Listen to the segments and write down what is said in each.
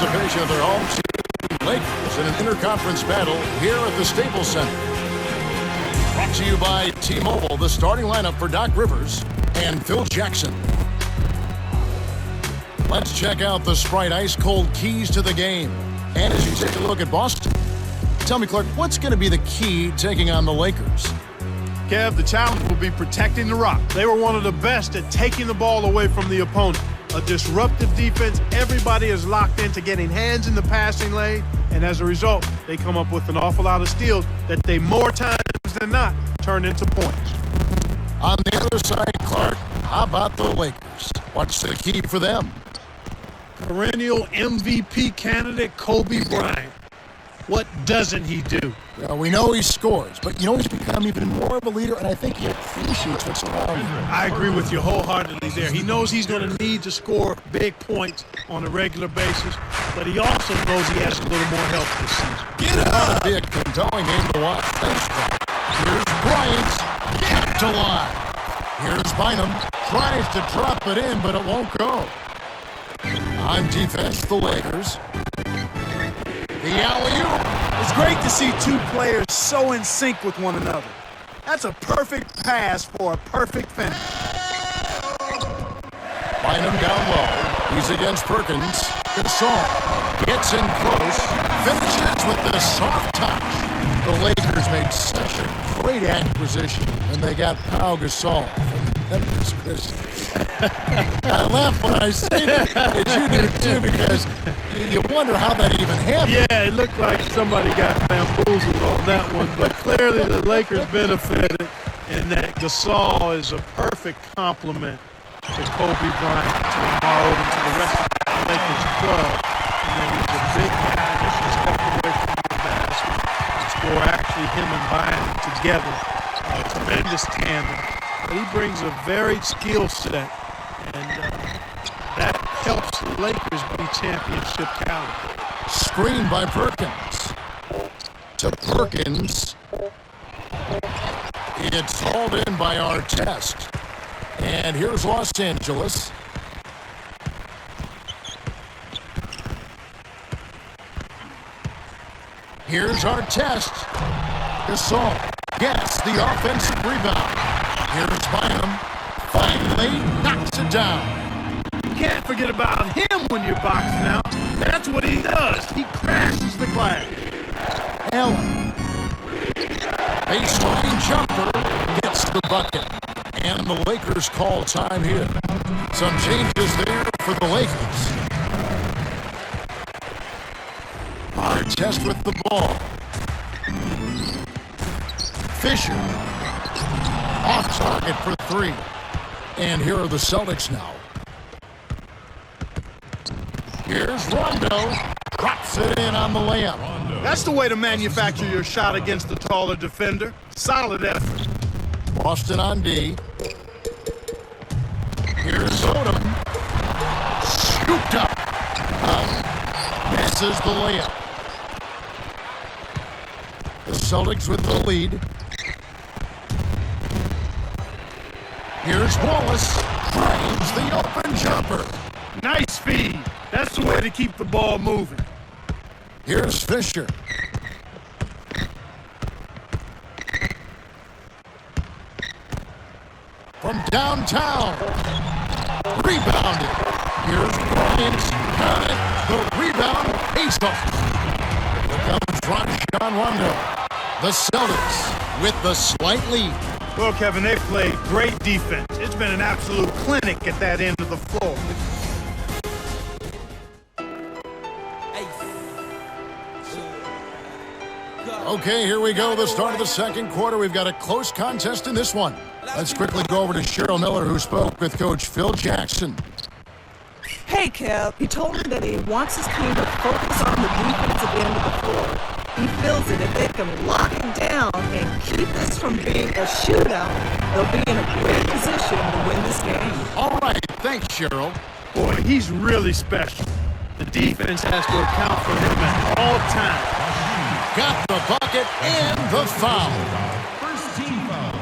anticipation of their home team, Lakers, in an interconference battle here at the Staples Center. Brought to you by T-Mobile, the starting lineup for Doc Rivers and Phil Jackson. Let's check out the Sprite ice-cold keys to the game. And as you take a look at Boston, tell me, Clark, what's going to be the key taking on the Lakers? Kev, the challenge will be protecting the rock. They were one of the best at taking the ball away from the opponent. A disruptive defense. Everybody is locked into getting hands in the passing lane, and as a result, they come up with an awful lot of steals that they more times than not turn into points. On the other side, Clark, how about the Lakers? What's the key for them? Perennial MVP candidate Kobe Bryant. What doesn't he do? Well, we know he scores, but you know he's become even more of a leader, and I think he appreciates what's around him. I agree with you wholeheartedly there. He knows he's going to need to score big points on a regular basis, but he also knows he has a little more help this season. Get up! It'll be a compelling game to watch. Thanks, Clark. Here's Bryant, kept alive. Here's Bynum, tries to drop it in, but it won't go. On defense, the Lakers. The alley-oop. It's great to see two players so in sync with one another. That's a perfect pass for a perfect finish. Bynum down low. He's against Perkins. Gasol gets in close. Finishes with the soft touch. The Lakers made such a great acquisition, and they got Pau Gasol from Memphis Grizzlies. I laugh when I say that, and you do too, because you wonder how that even happened. Yeah, it looked like somebody got bamboozled on that one, but clearly the Lakers benefited in that Gasol is a perfect complement to Kobe Bryant to borrow into the rest of the Lakers club. And then he's a big guy that should step away from the basket and score. Actually, him and Bryant together, a tremendous tandem. But he brings a varied skill set, and that helps the Lakers be championship caliber. Screen by Perkins. To Perkins. It's hauled in by Artest. And here's Los Angeles. Here's Artest. Gasol gets the offensive rebound. Here's Bynum. Finally knocks it down. You can't forget about him when you're boxing out. That's what he does. He crashes the glass. Allen. Baseline jumper gets the bucket. And the Lakers call time here. Some changes there for the Lakers. Artest with the ball. Fisher. Off target for three. And here are the Celtics now. Here's Rondo. Drops it in on the layup. That's the way to manufacture your shot against the taller defender. Solid effort. Boston on D. Here's Odom. Scooped up. Misses the layup. The Celtics with the lead. Here's Wallace. Drains the open jumper. Nice feed. That's the way to keep the ball moving. Here's Fisher. From downtown. Rebounded. Here's Bryant. Got it. The rebound. Ace off. Here comes Rajon Rondo. The Celtics with the slight lead. Well, Kevin, they've played great defense. It's been an absolute clinic at that end of the floor. Okay, here we go. The start of the second quarter. We've got a close contest in this one. Let's quickly go over to Cheryl Miller, who spoke with Coach Phil Jackson. Hey, Kev. He told me that he wants his team to focus on the defense at the end of the floor. He feels that if they can lock him down and keep this from being a shootout, they'll be in a great position to win this game. All right, thanks, Cheryl. Boy, he's really special. The defense has to account for him at all times. Got the bucket and the foul. First team foul.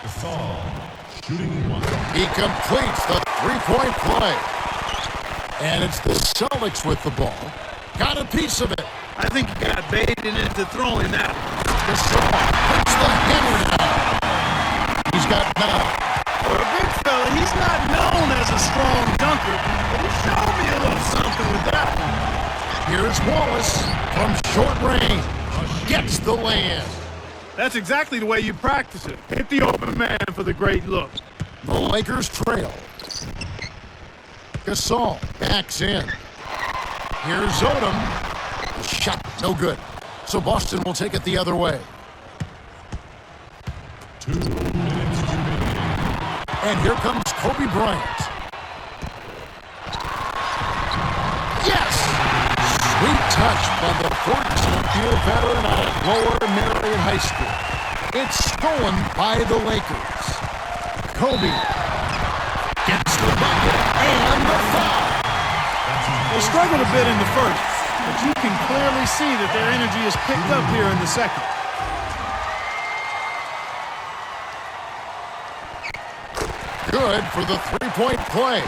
Gasol, shooting one. He completes the three-point play. And it's the Celtics with the ball. Got a piece of it. I think he got baited into throwing that one. Gasol puts the hammer down. He's got 9. For a big fella, he's not known as a strong dunker, but he showed me a little something with that one. Here's Wallace from short range. Gets the lay-in. That's exactly the way you practice it. Hit the open man for the great look. The Lakers trail. Gasol backs in. Here's Odom. The shot, no good. So Boston will take it the other way. 2 minutes remaining. And here comes Kobe Bryant. Yes! Sweet touch by the 14-year veteran out of Lower Marion High School. It's stolen by the Lakers. Kobe gets the bucket and the foul. They struggled a bit in the first, but you can clearly see that their energy is picked up here in the second. Good for the three-point play.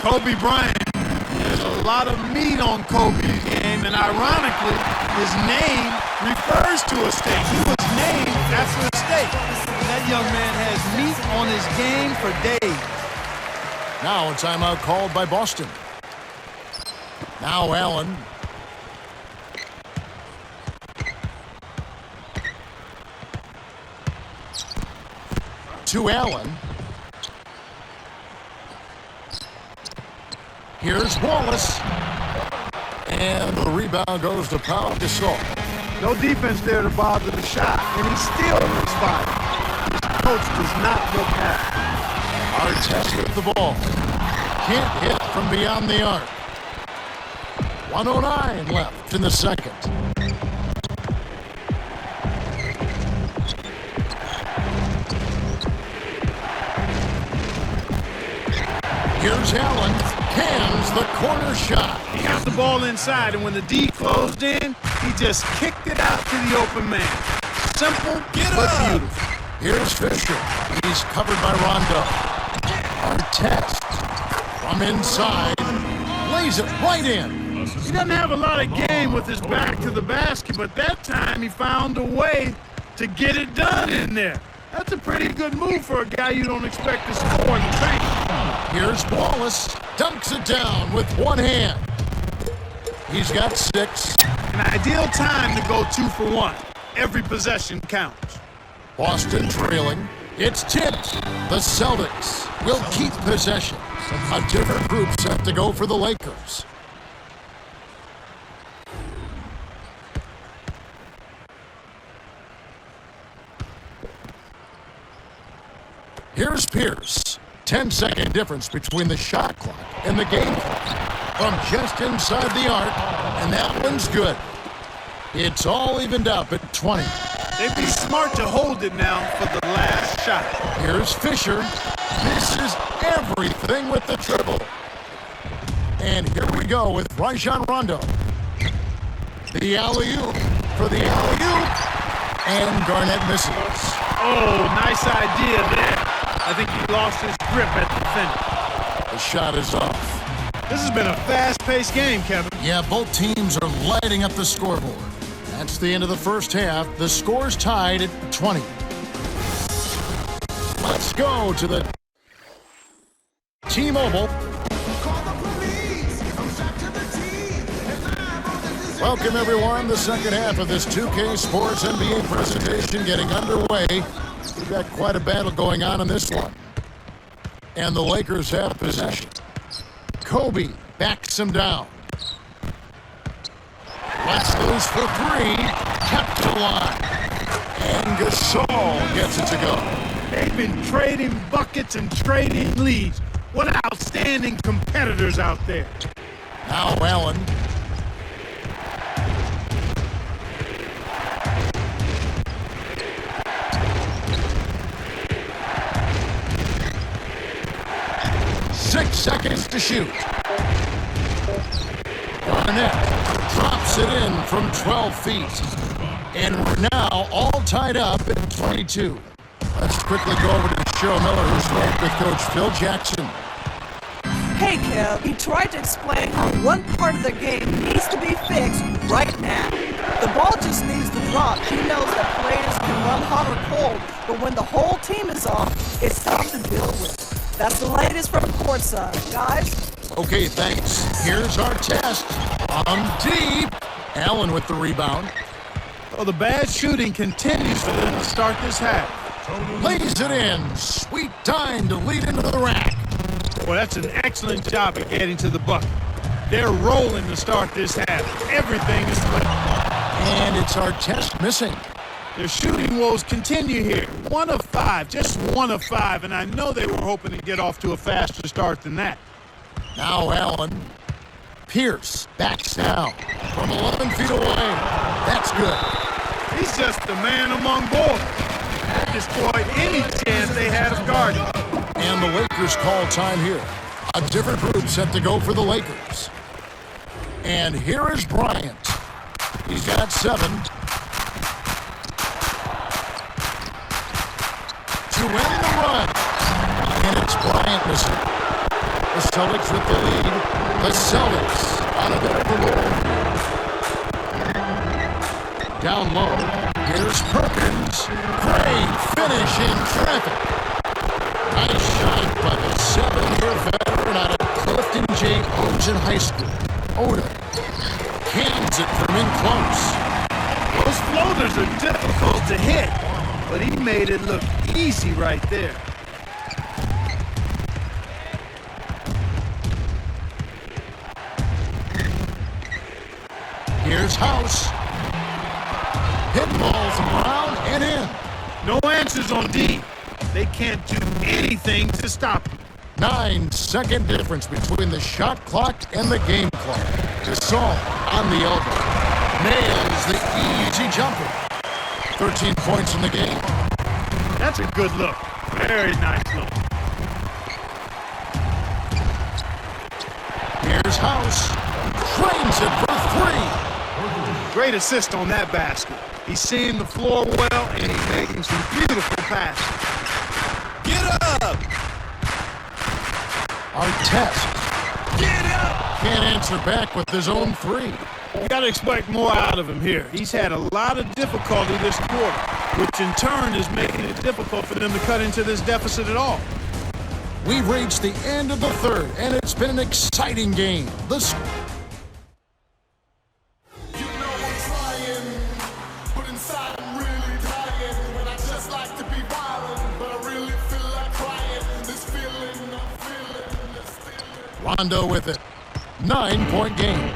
Kobe Bryant. There's a lot of meat on Kobe's game, and ironically, his name refers to a steak. He was named after a steak. And that young man has meat on his game for days. Now a timeout called by Boston. Now Allen. To Allen. Here's Wallace. And the rebound goes to Pau Gasol. No defense there to bother the shot, and he still misfired. His coach does not look happy. Artest with the ball. Can't hit from beyond the arc. 1:09 left in the second. Here's Allen. Cans the corner shot. He got the ball inside, and when the D closed in, he just kicked it out to the open man. Simple, but beautiful. Here's Fisher. He's covered by Rondo. Artest from inside. Lays it right in. He doesn't have a lot of game with his back to the basket, but that time he found a way to get it done in there. That's a pretty good move for a guy you don't expect to score in the paint. Here's Wallace. Dunks it down with one hand. He's got 6. An ideal time to go 2 for 1. Every possession counts. Boston trailing. It's tipped. The Celtics will keep possession. A different group set to go for the Lakers. Here's Pierce. 10-second difference between the shot clock and the game clock. From just inside the arc, and that one's good. It's all evened up at 20. They'd be smart to hold it now for the last shot. Here's Fisher. Misses everything with the triple. And here we go with Rajon Rondo. The alley-oop for the alley-oop. And Garnett misses. Oh, nice idea there. I think he lost his grip at the finish. The shot is off. This has been a fast-paced game, Kevin. Yeah, both teams are lighting up the scoreboard. That's the end of the first half. The score's tied at 20. Let's go to the T-Mobile. Welcome, everyone. The second half of this 2K Sports NBA presentation getting underway. We've got quite a battle going on in this one. And the Lakers have possession. Kobe backs him down. Let's loose for 3. Kept alive. And Gasol gets it to go. They've been trading buckets and trading leads. What outstanding competitors out there. Now Allen. Six seconds to shoot. Garnett drops it in from 12 feet. And we're now all tied up at 22. Let's quickly go over to Cheryl Miller, who spoke with Coach Phil Jackson. Hey, Kev, he tried to explain how one part of the game needs to be fixed right now. The ball just needs to drop. He knows that players can run hot or cold, but when the whole team is off, it's tough to deal with. That's the latest from courtside, guys. Okay, thanks. Here's our test. Deep. Allen with the rebound. Well, the bad shooting continues for them to start this half. Lays it in. Sweet time to lead into the rack. Well, that's an excellent job at getting to the bucket. They're rolling to start this half. Everything is clicking. And it's our test missing. Their shooting woes continue here. 1 of 5, just 1 of 5, and I know they were hoping to get off to a faster start than that. Now Allen. Pierce backs down from 11 feet away. That's good. He's just the man among boys. That destroyed any chance they had of guarding. And the Lakers call time here. A different group set to go for the Lakers. And here is Bryant. He's got 7. To end the run. And it's Bryant missing. The Celtics with the lead. The Celtics out of it for more. Down low. Here's Perkins. Great finish in traffic. Nice shot by the 7-year veteran out of Clifton J. Oden High School. Oden cans it from in close. Those floaters are difficult to hit, but he made it look easy right there. Here's House. Hit balls around and in. No answers on D. They can't do anything to stop him. 9-second difference between the shot clock and the game clock. Gasol on the elbow. Nails the easy jumper. 13 points in the game. That's a good look. Very nice look. Here's House. Trains it for 3. Great assist on that basket. He's seeing the floor well, and he's making some beautiful passes. Get up! Our test. Get up! Can't answer back with his own 3. You got to expect more out of him here. He's had a lot of difficulty this quarter, which in turn is making it difficult for them to cut into this deficit at all. We've reached the end of the third, and it's been an exciting game. Rondo with it. 9-point game.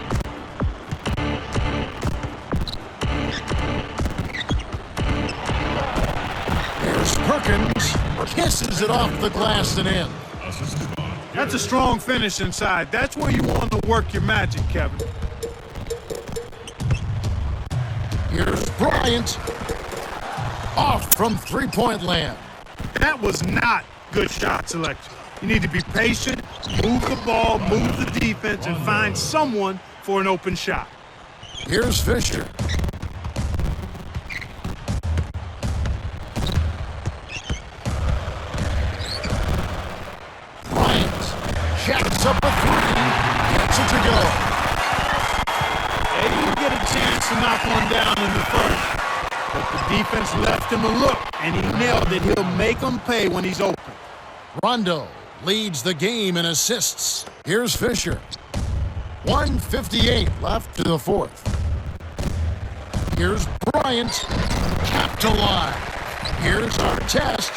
There's Perkins. Kisses it off the glass and in. That's a strong finish inside. That's where you want to work your magic, Kevin. Here's Bryant. Off from 3-point land. That was not good shot selection. You need to be patient, move the ball, move the defense, and find someone for an open shot. Here's Fisher. Bryant jacks up a 3, gets it to go. They didn't get a chance to knock one down in the first, but the defense left him a look, and he nailed it. He'll make them pay when he's open. Rondo leads the game in assists. Here's Fisher. 1:58 left to the fourth. Here's Bryant. Capped alive. Here's our test.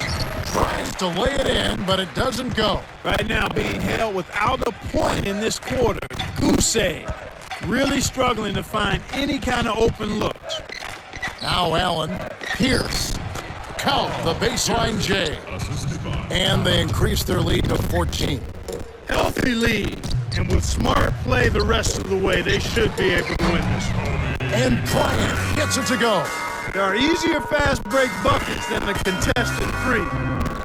Tries to lay it in, but it doesn't go. Right now, being held without a point in this quarter. Goose egg. Really struggling to find any kind of open looks. Now Allen. Pierce. Count the baseline J. And they increase their lead to 14. Healthy lead. And with smart play the rest of the way, they should be able to win this one. And Bryant gets it to go. There are easier fast break buckets than a contested 3.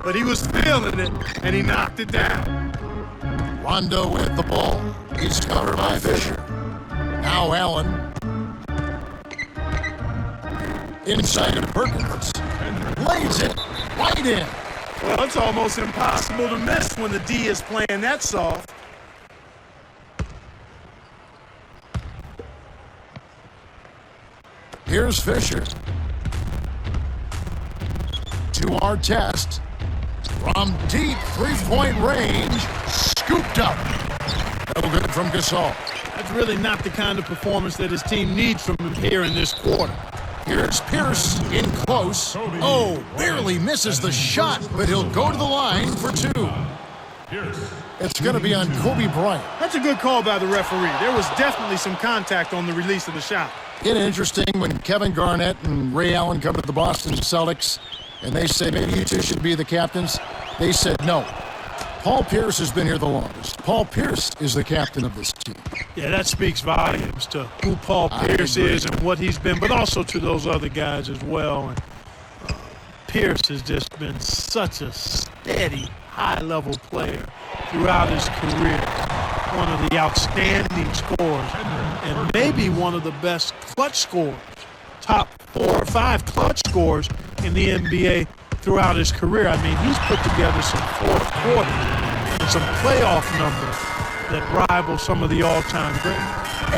But he was feeling it, and he knocked it down. Rondo with the ball. He's covered by Fisher. Now Allen. Inside to Perkins. Lays it right in. Well, it's almost impossible to miss when the D is playing that soft. Here's Fisher. To our test. From deep three-point range, scooped up. No good from Gasol. That's really not the kind of performance that his team needs from him here in this quarter. Here's Pierce in close. Oh, barely misses the shot, but he'll go to the line for two. It's going to be on Kobe Bryant. That's a good call by the referee. There was definitely some contact on the release of the shot. It's interesting when Kevin Garnett and Ray Allen come to the Boston Celtics, and they say maybe you two should be the captains. They said no. Paul Pierce has been here the longest. Paul Pierce is the captain of this team. Yeah, that speaks volumes to who Paul Pierce is and what he's been, but also to those other guys as well. And Pierce has just been such a steady, high-level player throughout his career. One of the outstanding scorers and maybe one of the best clutch scorers. Top 4 or 5 clutch scorers in the NBA throughout his career. I mean, he's put together some fourth quarter and some playoff numbers that rival some of the all-time greats.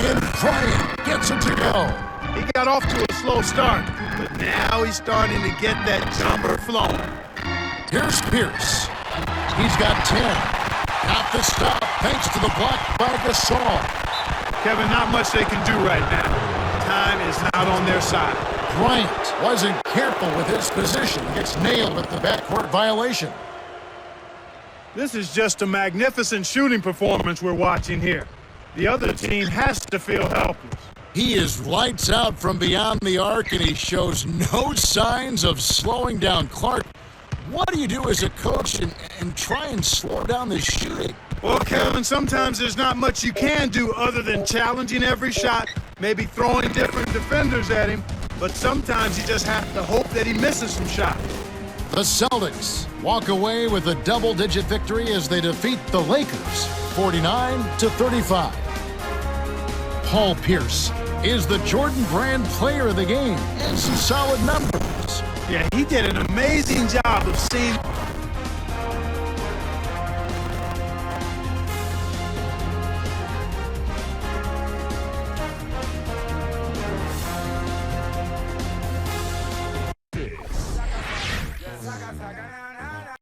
And Bryant gets it to go. He got off to a slow start, but now he's starting to get that jumper flowing. Here's Pierce. He's got 10. Got the stop thanks to the block by Gasol. Kevin, not much they can do right now. Time is not on their side. Bryant wasn't careful with his position. Gets nailed with the backcourt violation. This is just a magnificent shooting performance we're watching here. The other team has to feel helpless. He is lights out from beyond the arc, and he shows no signs of slowing down. Clark, what do you do as a coach and try and slow down the shooting? Well, Kevin, sometimes there's not much you can do other than challenging every shot, maybe throwing different defenders at him, but sometimes you just have to hope that he misses some shots. The Celtics walk away with a double-digit victory as they defeat the Lakers 49-35. Paul Pierce is the Jordan Brand player of the game and some solid numbers. Yeah, he did an amazing job of seeing